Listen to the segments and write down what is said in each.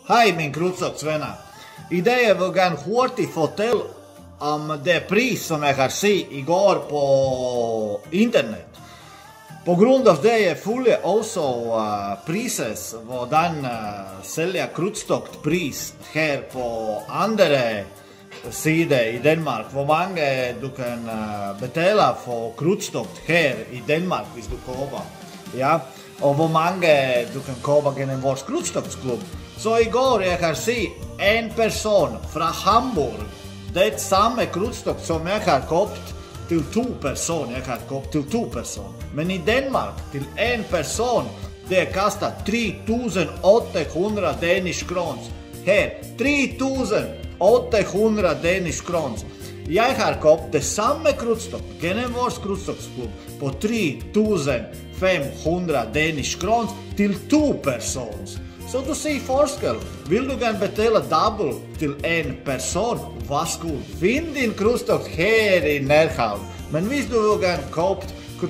Hej min krudstoktsvenner. I dag jeg vil gerne hurtigt fortælle om det pris, som jeg har set i går på internet. På grund af det jeg følger også priser, hvordan sælger krudstokpris her på andre sider i Danmark. Hvor mange du kan betale for krudstokt her i Danmark, hvis du køber. Ja, og hvor mange du kan købe gennem vores krudstoktsklub. Så i går jeg har set en person fra Hamburg. Det samme krudstokt som jeg har købt til 2 personer. Jeg har købt til 2 personer. Men i Danmark til en person det koster 3.800 Danish kroner. Her 3.800 Danish kroner. Jeg har købt det samme krudstokt gennem vores krudstoktsklub på 3.500 Danish kroner til 2 personer. Så du ser forskel. Vil du gerne betale dobbelt til en person? Værsgo, find din krudstokt her i nærheden. Men hvis du vil gerne købe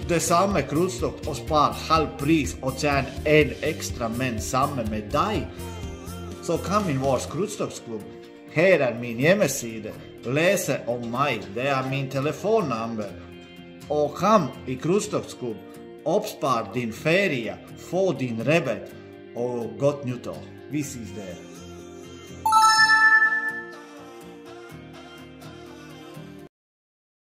det samme krudstokt og spare halv pris og tjene en ekstra mand sammen med dig, så kom i vores krudstoktsklub. Her er min hjemmeside. Læse om mig. Det er min telefonnummer. Og kom i krudstoktsklub. Opspar din ferie. Få din rabat. Og godt nytår. Vi ses der.